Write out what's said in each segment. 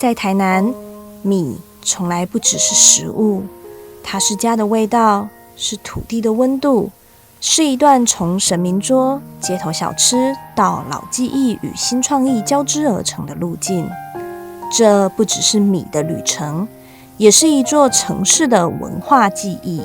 在台南，米从来不只是食物，它是家的味道，是土地的温度，是一段从神明桌、街头小吃到老技艺与新创意交织而成的路径。这不只是米的旅程，也是一座城市的文化记忆。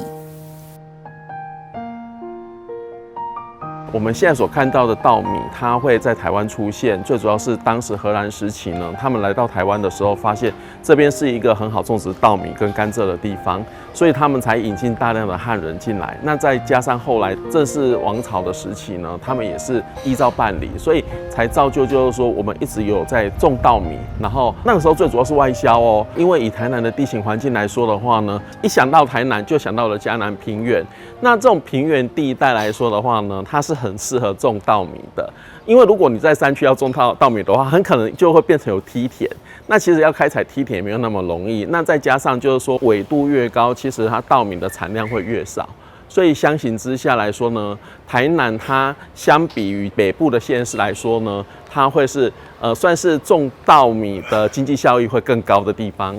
我们现在所看到的稻米，它会在台湾出现，最主要是当时荷兰时期呢，他们来到台湾的时候，发现这边是一个很好种植稻米跟甘蔗的地方，所以他们才引进大量的汉人进来。那再加上后来正是王朝的时期呢，他们也是依照办理，所以才造就就是说我们一直有在种稻米。然后那个时候最主要是外销哦，因为以台南的地形环境来说的话呢，一想到台南就想到了嘉南平原。那这种平原地带来说的话呢，它是很适合种稻米的，因为如果你在山区要种稻米的话，很可能就会变成有梯田。那其实要开采梯田也没有那么容易。那再加上就是说纬度越高，其实它稻米的产量会越少。所以相形之下来说呢，台南它相比于北部的县市来说呢，它会是算是种稻米的经济效益会更高的地方。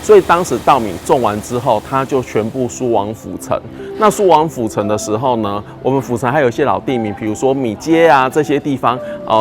所以当时稻米种完之后，它就全部输往府城。那输往府城的时候呢，我们府城还有一些老地名，比如说米街啊这些地方，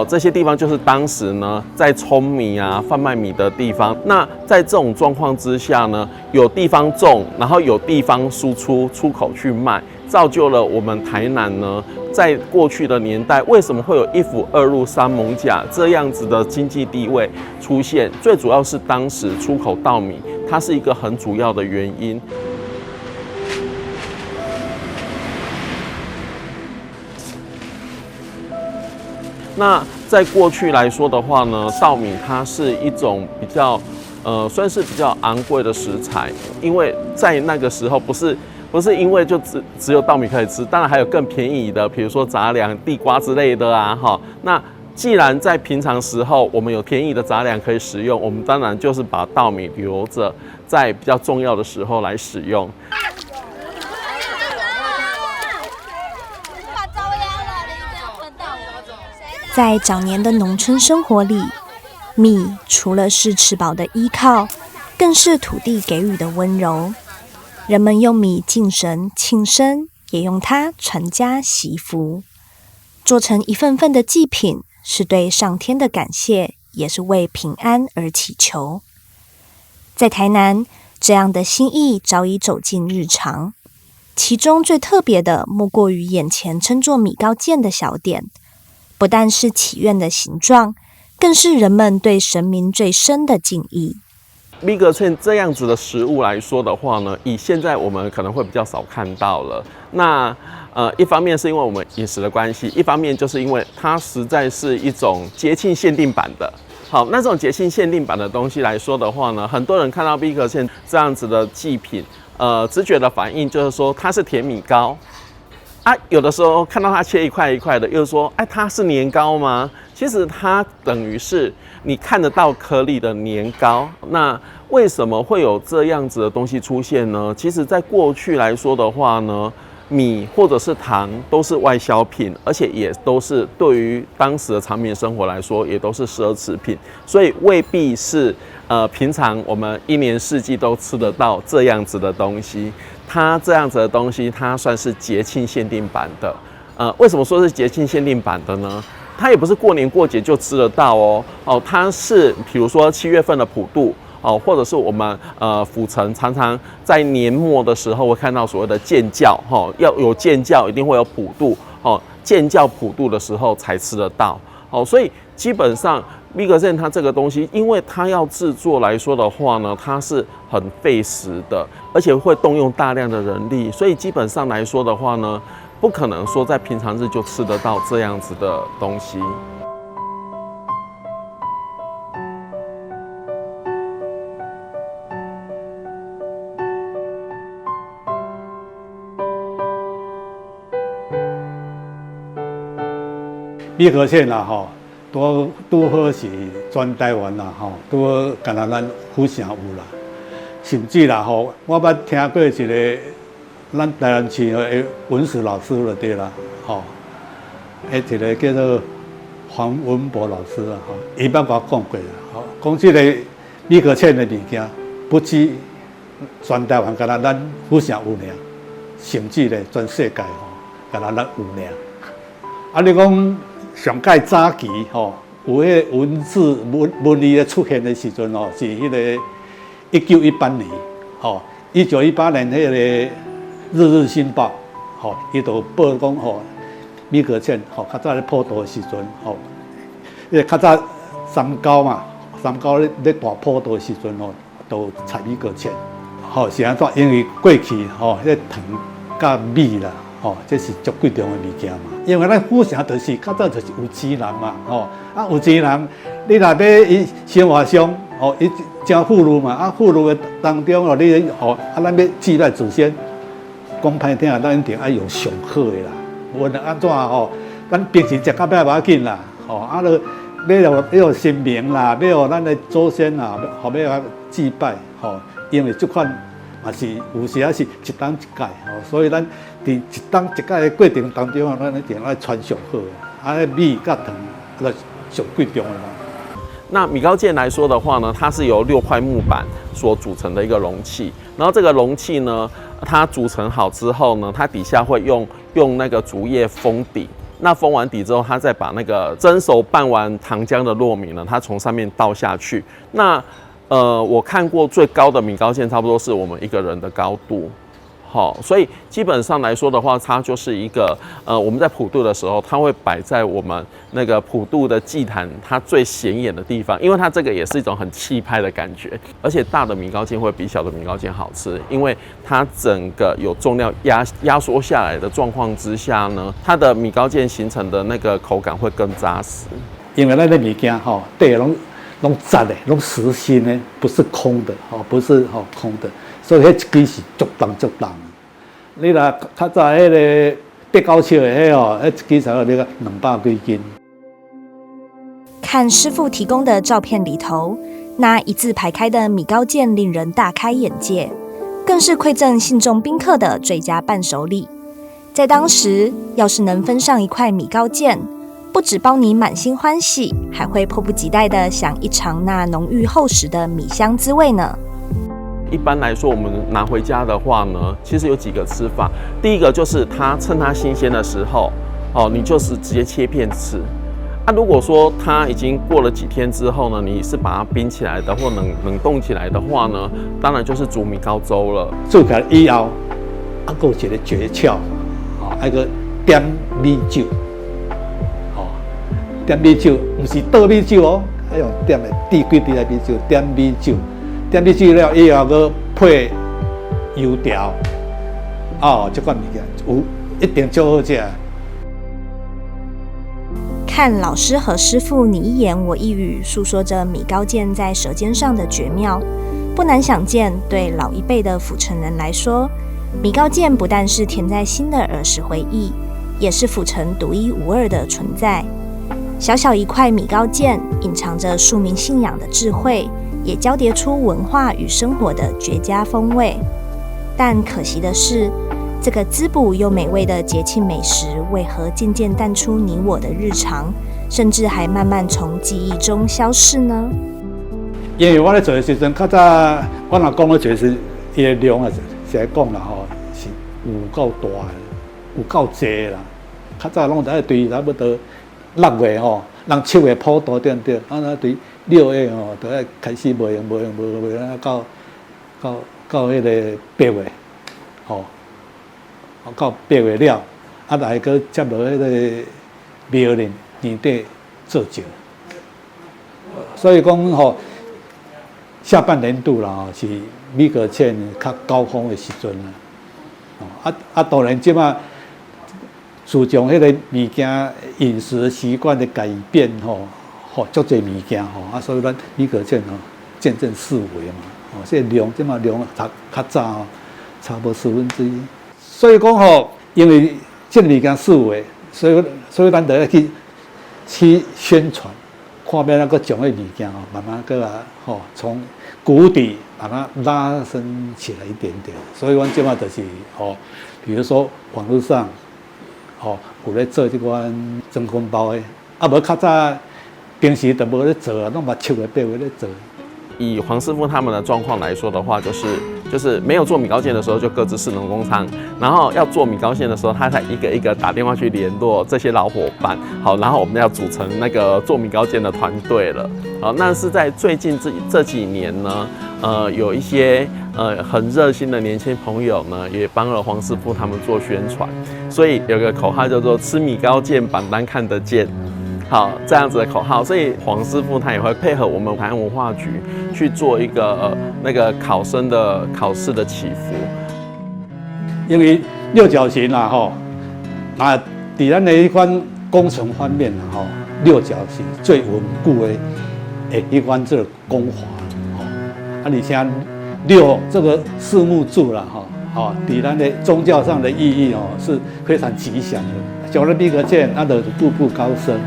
这些地方就是当时呢在冲米啊、贩卖米的地方。那在这种状况之下呢，有地方种，然后有地方输出出口去卖，造就了我们台南呢，在过去的年代，为什么会有一府二路三艋甲这样子的经济地位出现？最主要是当时出口稻米，它是一个很主要的原因。那在过去来说的话呢，稻米它是一种比较算是比较昂贵的食材，因为在那个时候不是因为就只有稻米可以吃，当然还有更便宜的，比如说杂粮、地瓜之类的啊，哈。那既然在平常时候我们有便宜的杂粮可以使用，我们当然就是把稻米留着，在比较重要的时候来使用。在早年的农村生活里，米除了是吃饱的依靠，更是土地给予的温柔。人们用米敬神庆生，也用它传家祈福，做成一份份的祭品，是对上天的感谢，也是为平安而祈求。在台南，这样的心意早已走进日常，其中最特别的莫过于眼前称作米糕饯的小点，不但是祈愿的形状，更是人们对神明最深的敬意。米糕饯这样子的食物来说的话呢，以现在我们可能会比较少看到了。那一方面是因为我们饮食的关系，一方面就是因为它实在是一种节庆限定版的。好，那这种节庆限定版的东西来说的话呢，很多人看到米糕饯这样子的祭品，直觉的反应就是说它是甜米糕。啊，有的时候看到它切一块一块的，又说，哎，它是年糕吗？其实它等于是你看得到颗粒的年糕。那为什么会有这样子的东西出现呢？其实在过去来说的话呢，米或者是糖都是外销品，而且也都是对于当时的常民生活来说，也都是奢侈品，所以未必是平常我们一年四季都吃得到这样子的东西。它这样子的东西，它算是节庆限定版的。为什么说是节庆限定版的呢？它也不是过年过节就吃得到哦。它是比如说7月份的普渡。或者是我们府城常常在年末的时候会看到所谓的建教，要有建教一定会有普渡，建教普渡的时候才吃得到。所以基本上米糕饯它这个东西，因为它要制作来说的话呢，它是很费时的，而且会动用大量的人力，所以基本上来说的话呢，不可能说在平常日就吃得到这样子的东西。米糕饯啦，拄好是全台湾啦，拄好敢若咱府城有啦，甚至啦，我捌听过一个咱台南市的文史老师就对啦，吼，一个叫做黄文博老师啊，吼，伊捌甲我讲过啦，吼，讲即个米格茜的物件，不止全台湾，敢若咱府城有尔，甚至咧全世界吼，敢若咱有尔。啊，你讲上届早期吼，有迄个文字文艺的出现的时阵吼，是迄个1918年，吼，1918年迄个《日日新报》，吼，伊就报讲吼，米格茜吼，较早咧破土的时阵，吼，因为较早三高嘛，三高咧大破土的时阵吼，都采米格茜，吼是安怎？因为过去吼，迄糖甲米啦，吼，这是足贵重的物件嘛。因为咱府城就是较早就是有钱人嘛，吼，啊有钱人，你若要伊生活上，吼，伊真富裕嘛，啊富裕的当中哦，你吼，啊咱要祭拜祖先，讲歹听啊，咱一定要用上好的啦。无论安怎吼，咱平时食较歹无要紧啦，吼，啊了要神明啦，要咱的祖先啦，后要祭拜，吼，因为这款嘛是有时啊是一当一届，吼，所以咱伫一当一届的过程当中啊，咱一定要传上好的，啊米甲糖那上贵重的嘛。那米糕剑来说的话呢，它是由6块木板所组成的一个容器，然后这个容器呢，它组成好之后呢，它底下会用那个竹叶封底。那封完底之后，它再把那个蒸熟拌完糖浆的糯米呢，它从上面倒下去。那我看过最高的米糕剑，差不多是我们一个人的高度。好，所以基本上来说的话，它就是一个我们在普渡的时候，它会摆在我们那个普渡的祭坛它最显眼的地方，因为它这个也是一种很气派的感觉，而且大的米糕剑会比小的米糕剑好吃，因为它整个有重量压缩下来的状况之下呢，它的米糕剑形成的那个口感会更扎实。因为咱的物件吼，对拢杂的，拢实心的，不是空的，吼，不是吼空的。所以迄一支是足重。你若较早迄个八九尺的迄哦，迄一支才有那个200几斤。看师傅提供的照片里头，那一字排开的米糕剑令人大开眼界，更是馈赠信众宾客的最佳伴手礼。在当时，要是能分上一块米糕剑，不只包你满心欢喜，还会迫不及待地想一尝那浓郁厚实的米香滋味呢。一般来说，我们拿回家的话呢，其实有几个吃法。第一个就是趁它新鲜的时候，你就是直接切片吃。如果说它已经过了几天之后呢，你是把它冰起来的或冷冻起来的话呢，当然就是煮米糕粥了。做起来以后，还有一个诀窍，那个点米酒，点米酒不是倒米酒哦，要用点的滴几滴的米酒，点米酒。点米酒了以后，佮配油条，这款物件有一定足好食。看老师和师傅你一言我一语，诉说着米糕剑在舌尖上的绝妙，不难想见，对老一辈的府城人来说，米糕剑不但是填在心的儿时回忆，也是府城独一无二的存在。小小一块米糕剑，隐藏着庶民信仰的智慧，也交叠出文化与生活的绝佳风味。但可惜的是，这个滋补又美味的节庆美食，为何渐渐淡出你我的日常，甚至还慢慢从记忆中消逝呢？因为我咧做的时阵，较早我若讲咧做时，伊的量啊，是来讲啦吼，是有够大的，有够济啦。较早拢在对差不多6月吼，人7月普渡对对，那对6月吼，就要开始卖用，到迄个8月，吼，到8月了，来个接落迄个庙里年底做酒。所以讲吼，下半年度啦，是米糕剑较高峰的时阵啦。当然即马自从迄个物件饮食习惯的改变吼，足侪物件所以咱米糕剑渐渐式微嘛，这量即马量较早差不多1/4。所以讲因为这个物件式微，所以咱就要去宣传。看要那个将个物件慢慢个从谷底把它拉升起来一点点。所以我即马就是比如说网络上吼，有咧做即款蒸滚包的，啊无较早平时就无咧做啊，拢把手的八位咧做。以黄师傅他们的状况来说的话，就是没有做米糕饯的时候就各自是农工厂，然后要做米糕饯的时候，他才一个一个打电话去联络这些老伙伴，好，然后我们要组成那个做米糕饯的团队了。好，那是在最近这几年呢，有一些很热心的年轻朋友呢，也帮了黄师傅他们做宣传，所以有个口号叫做"吃米糕饯，榜单看得见"。好，这样子的口号，所以黄师傅他也会配合我们台湾文化局去做一个那个考生的考试的祈福。因为六角形啦吼，啊，伫咱的一款工程方面啦吼，六角形最稳固的一款这个工法吼，啊，而且六这个四木柱啦吼，好，伫咱的宗教上的意义哦是非常吉祥的，像咱米糕饯，那就步步高升。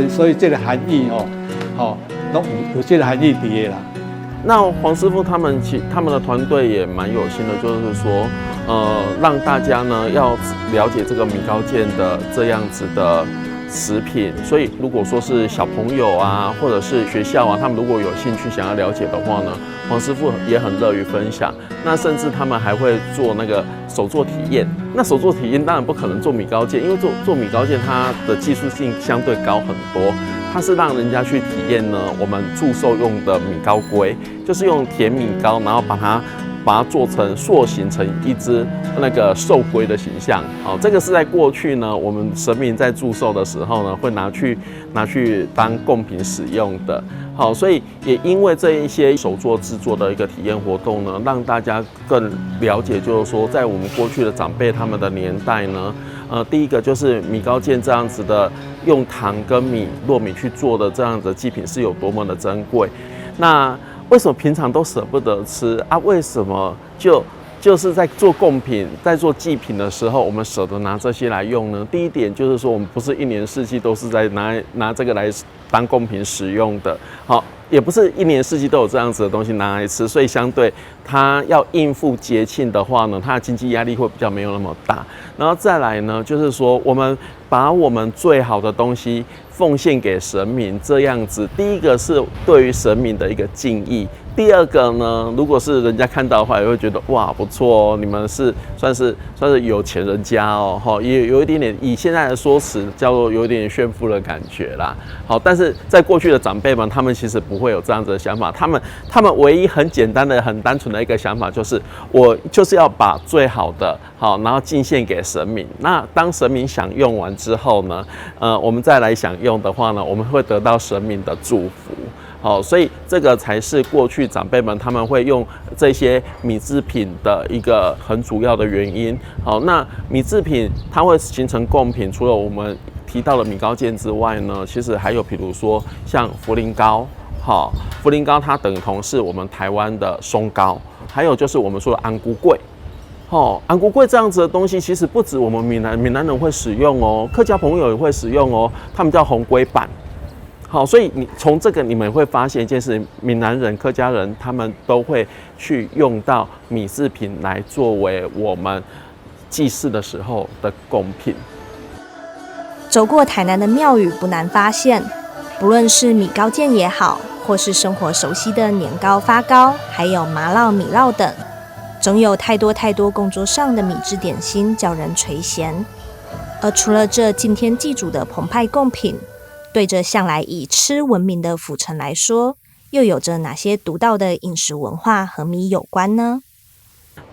所以这个含义哦，都有这个含义伫的啦。那黄师傅他们的团队也蛮有心的，就是说，让大家呢要了解这个米糕饯的这样子的食品。所以如果说是小朋友啊，或者是学校啊，他们如果有兴趣想要了解的话呢，黄师傅也很乐于分享。那甚至他们还会做那个手作体验。那手作体验当然不可能做米糕饯，因为做米糕饯它的技术性相对高很多。它是让人家去体验呢，我们祝寿用的米糕龟，就是用甜米糕，然后把它做成塑形成一只那个寿龟的形象。好，这个是在过去呢，我们神明在祝寿的时候呢，会拿去当贡品使用的。好，所以也因为这一些手作制作的一个体验活动呢，让大家更了解，就是说，在我们过去的长辈他们的年代呢，第一个就是米糕饯这样子的，用糖跟糯米去做的这样子的祭品是有多么的珍贵。那为什么平常都舍不得吃啊？为什么就是在做贡品、在做祭品的时候，我们舍得拿这些来用呢？第一点就是说，我们不是一年四季都是在拿这个来当贡品使用的，好，也不是一年四季都有这样子的东西拿来吃，所以相对它要应付节庆的话呢，它的经济压力会比较没有那么大。然后再来呢，就是说我们把我们最好的东西奉献给神明，这样子，第一个是对于神明的一个敬意。第二个呢，如果是人家看到的话，也会觉得哇不错哦，你们是算是有钱人家哦，也有一点点以现在的说辞叫做有一点点炫富的感觉啦。好，但是在过去的长辈们，他们其实不会有这样子的想法，他们唯一很简单的、很单纯的一个想法就是，我就是要把最好的好，然后进献给神明。那当神明享用完之后呢，我们再来享用的话呢，我们会得到神明的祝福。好，所以这个才是过去长辈们他们会用这些米制品的一个很主要的原因。好，那米制品它会形成贡品，除了我们提到的米糕饯之外呢，其实还有比如说像茯苓糕。好，茯苓糕它等同是我们台湾的松糕，还有就是我们说的安菇桂。安菇桂这样子的东西，其实不止我们闽南人会使用哦，客家朋友也会使用哦，他们叫红龟板。好，所以从这个你们会发现一件事，闽南人、客家人他们都会去用到米制品来作为我们祭祀的时候的贡品。走过台南的庙宇，不难发现，不论是米糕饯也好，或是生活熟悉的年糕、发糕，还有麻烙、米烙等，总有太多供桌上的米制点心叫人垂涎。而除了这敬天祭祖的澎湃贡品，对着向来以吃闻名的府城来说，又有着哪些独到的饮食文化和米有关呢？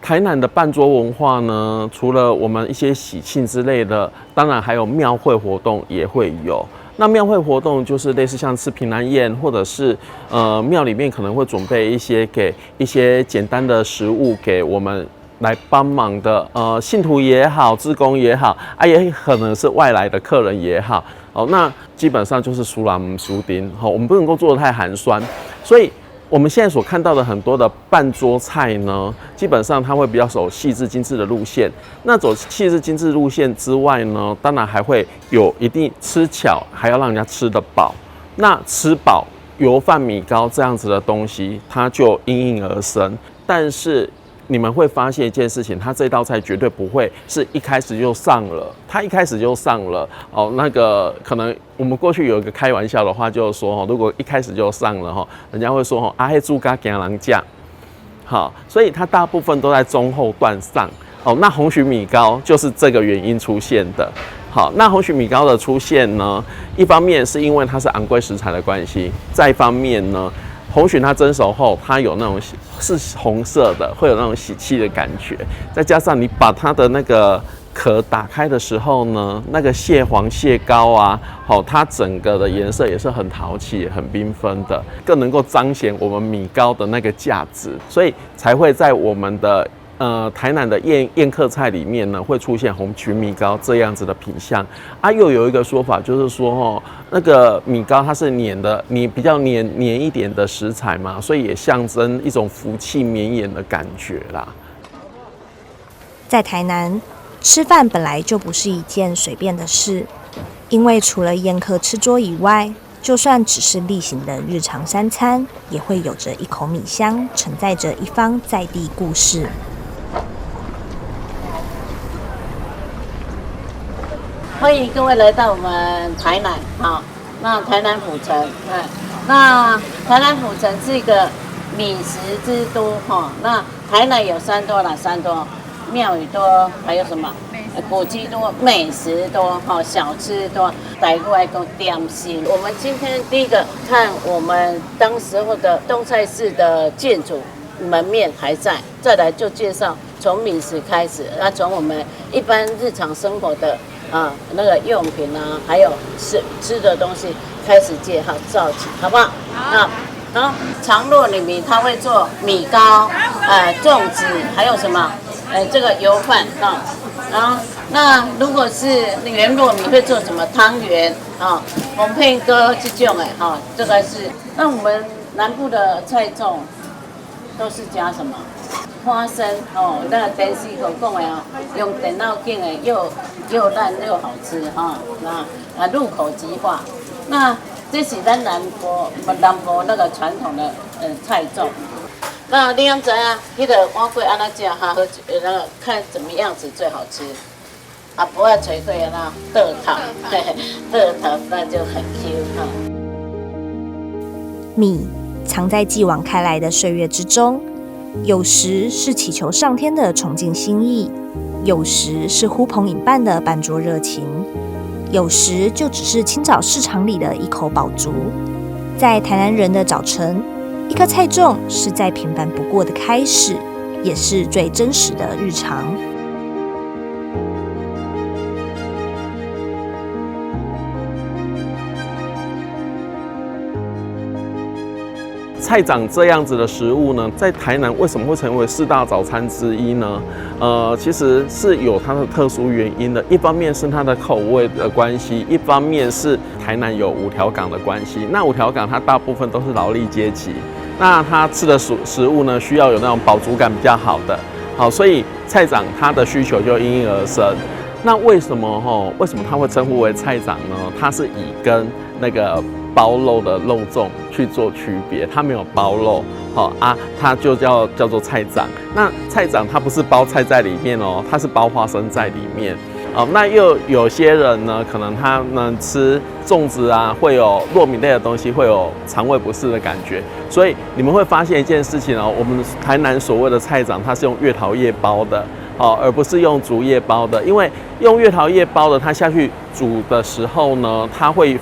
台南的办桌文化呢，除了我们一些喜庆之类的，当然还有庙会活动也会有。那庙会活动就是类似像吃平安宴，或者是庙里面可能会准备给一些简单的食物给我们来帮忙的信徒也好，志工也好，也可能是外来的客人也好。那基本上就是输啦唔输丁，我们不能够做得太寒酸，所以我们现在所看到的很多的办桌菜呢，基本上它会比较走细致精致的路线。那走细致精致路线之外呢，当然还会有一定吃巧，还要让人家吃得饱。那吃饱油饭米糕这样子的东西，它就应运而生。但是你们会发现一件事情，它这道菜绝对不会是一开始就上了，它一开始就上了哦。那个可能我们过去有一个开玩笑的话，就是说如果一开始就上了人家会说啊，黑猪肝给人酱。好，所以它大部分都在中后段上。哦，那红曲米糕就是这个原因出现的。好，那红曲米糕的出现呢，一方面是因为它是昂贵食材的关系，再一方面呢，红曲它蒸熟后，它有那种是红色的，会有那种喜气的感觉，再加上你把它的那个壳打开的时候呢，那个蟹黄蟹膏啊，它整个的颜色也是很讨喜、很缤纷的，更能够彰显我们米糕的那个价值，所以才会在我们的台南的宴客菜里面呢，会出现红曲米糕这样子的品相啊。又有一个说法就是说那个米糕它是黏的，你比较黏一点的食材嘛，所以也象征一种福气绵延的感觉啦。在台南吃饭本来就不是一件随便的事，因为除了宴客吃桌以外，就算只是例行的日常三餐，也会有着一口米香，承载着一方在地故事。欢迎各位来到我们台南，那台南府城，那台南府城是一个米食之都，那台南有山多啦，山多，庙宇多，还有什么？古迹多，美食多，小吃多，台湾讲点心。我们今天第一个看我们当时候的东菜市的建筑门面还在，再来就介绍从米食开始，从我们一般日常生活的那个用品啊，还有吃的东西开始介绍起，好不好？好，长乐里面他会做米糕，粽子，还有什么？这个油饭那如果是圆糯米会做什么汤圆红片糕这种这个是。那我们南部的菜粽都是加什么？花生那电视所讲的用电脑镜的又烂又好吃那入口即化。那这是咱南部那个传统的菜粽。那你知啊？那个碗粿安怎吃那个看怎么样子最好吃？不要捶碎那豆桃，豆桃那就很 Q 米藏在继往开来的岁月之中，有时是祈求上天的崇敬心意，有时是呼朋引伴的办桌热情，有时就只是清早市场里的一口饱足。在台南人的早晨，一颗菜粽是再平凡不过的开始，也是最真实的日常。菜长这样子的食物呢，在台南为什么会成为4大早餐之一呢？其实是有它的特殊原因的。一方面是它的口味的关系，一方面是台南有五条港的关系。那五条港它大部分都是劳力阶级，那他吃的食物呢，需要有那种饱足感比较好的，所以菜长它的需求就因而生。那为什么它会称呼为菜长呢？它是以跟那个包肉的肉粽去做区别，它没有包肉，它就叫做菜长。那菜长它不是包菜在里面它是包花生在里面。那又有些人呢，可能他们吃粽子啊，会有糯米类的东西，会有肠胃不适的感觉。所以你们会发现一件事情我们台南所谓的菜长，它是用月桃叶包的，而不是用竹叶包的。因为用月桃叶包的，它下去煮的时候呢，它会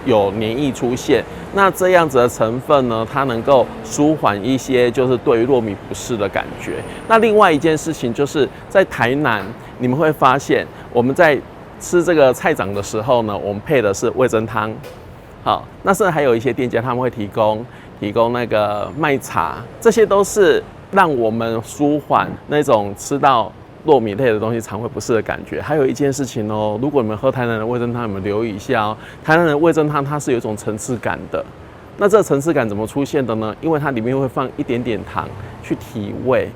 有黏液出现。那这样子的成分呢，它能够舒缓一些就是对于糯米不适的感觉。那另外一件事情就是在台南，你们会发现我们在吃这个菜长的时候呢，我们配的是味噌汤。好，那甚至还有一些店家他们会提供那个麦茶，这些都是让我们舒缓那种吃到糯米类的东西肠胃不适的感觉。还有一件事情如果你们喝台南的味噌汤，你们留意一下台南的味噌汤它是有一种层次感的。那这个层次感怎么出现的呢？因为它里面会放一点点糖去提味，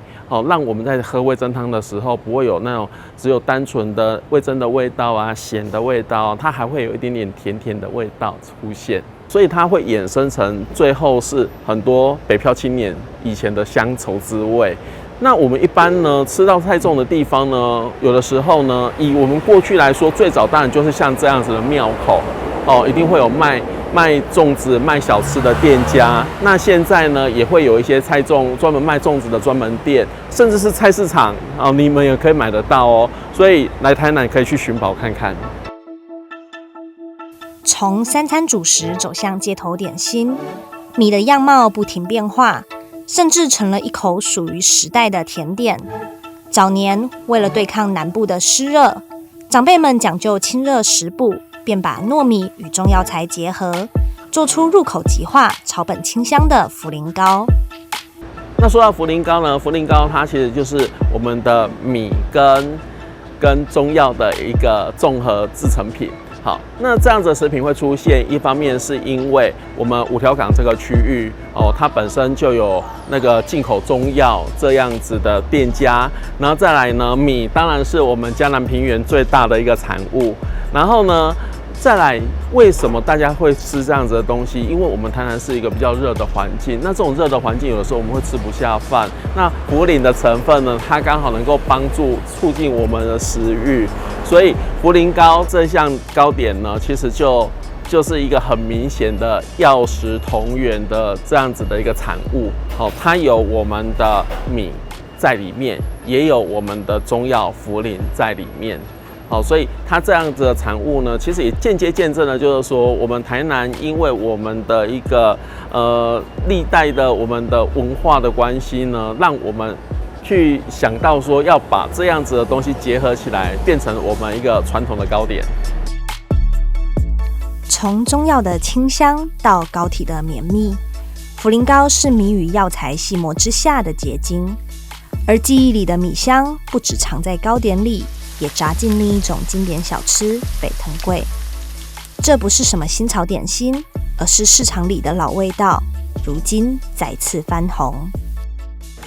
让我们在喝味噌汤的时候不会有那种只有单纯的味噌的味道啊、咸的味道，它还会有一点点甜甜的味道出现。所以它会衍生成最后是很多北漂青年以前的乡愁滋味。那我们一般呢吃到菜粽的地方呢，有的时候呢，以我们过去来说，最早当然就是像这样子的庙口哦，一定会有卖粽子、卖小吃的店家。那现在呢，也会有一些菜粽专门卖粽子的专门店，甚至是菜市场哦，你们也可以买得到哦。所以来台南可以去寻宝看看。从三餐主食走向街头点心，米的样貌不停变化，甚至成了一口属于时代的甜点。早年为了对抗南部的湿热，长辈们讲究清热食补，便把糯米与中药材结合，做出入口即化、草本清香的茯苓糕。那说到茯苓糕呢，茯苓糕它其实就是我们的米跟中药的一个综合制成品。好，那这样子的食品会出现，一方面是因为我们五条港这个区域哦，它本身就有那个进口中药这样子的店家，然后再来呢，米当然是我们嘉南平原最大的一个产物，然后呢，再来为什么大家会吃这样子的东西？因为我们台南是一个比较热的环境，那这种热的环境有的时候我们会吃不下饭，那茯苓的成分呢，它刚好能够帮助促进我们的食欲。所以茯苓糕这项糕点呢，其实就是一个很明显的药食同源的这样子的一个产物。好，它有我们的米在里面，也有我们的中药茯苓在里面。好，所以它这样子的产物呢，其实也间接见证了，就是说我们台南因为我们的一个历代的我们的文化的关系呢，让我们去想到说要把这样子的东西结合起来，变成我们一个传统的糕点。从中药的清香到糕体的绵密，茯苓糕是米与药材细磨之下的结晶，而记忆里的米香不只藏在糕点里，也扎进另一种经典小吃北藤桂。这不是什么新潮点心，而是市场里的老味道，如今再次翻红。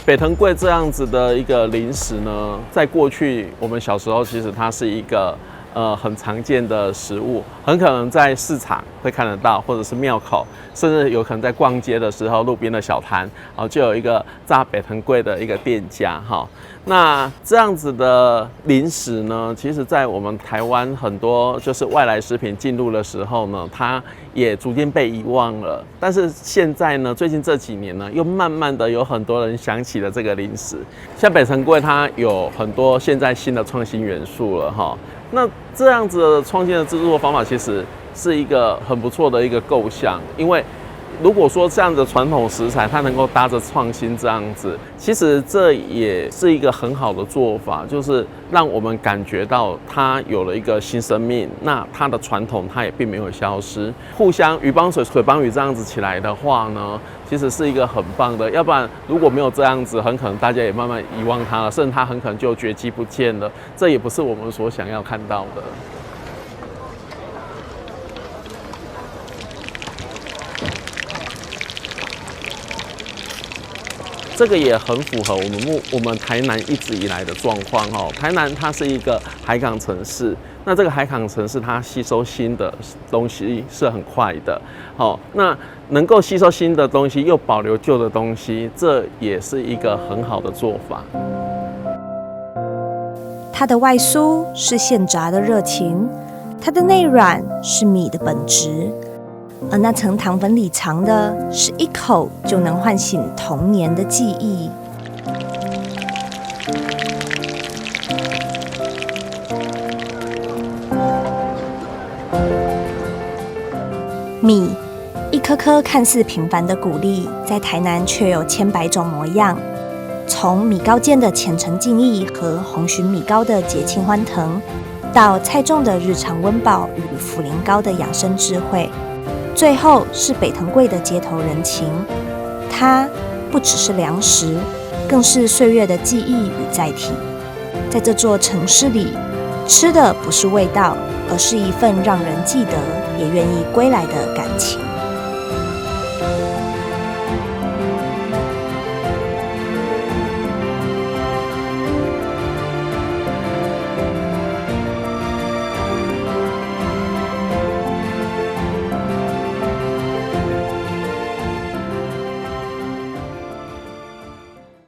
北藤桂这样子的一个零食呢，在过去我们小时候其实它是一个很常见的食物，很可能在市场会看得到，或者是庙口，甚至有可能在逛街的时候，路边的小摊就有一个炸北藤桂的一个店家哈。那这样子的零食呢，其实在我们台湾很多就是外来食品进入的时候呢，它也逐渐被遗忘了。但是现在呢，最近这几年呢，又慢慢的有很多人想起了这个零食，像北藤桂它有很多现在新的创新元素了哈。那这样子的创新的制作方法，其实是一个很不错的一个构想，因为如果说这样的传统食材它能够搭着创新这样子，其实这也是一个很好的做法，就是让我们感觉到它有了一个新生命，那它的传统它也并没有消失，互相鱼帮水水帮鱼这样子起来的话呢，其实是一个很棒的，要不然如果没有这样子，很可能大家也慢慢遗忘它了，甚至它很可能就绝迹不见了，这也不是我们所想要看到的。这个也很符合我们台南一直以来的状况哦。台南它是一个海港城市，那这个海港城市它吸收新的东西是很快的，好，那能够吸收新的东西又保留旧的东西，这也是一个很好的做法。它的外酥是现炸的热情，它的内软是米的本质。而那层糖粉里藏的是一口就能唤醒童年的记忆。米，一颗颗看似平凡的谷粒，在台南却有千百种模样。从米糕间的虔诚敬意和红鲟米糕的节庆欢腾，到菜粽的日常温饱与茯苓糕的养生智慧。最后是北藤桂的街头人情，它不只是粮食，更是岁月的记忆与载体。在这座城市里，吃的不是味道，而是一份让人记得也愿意归来的感情。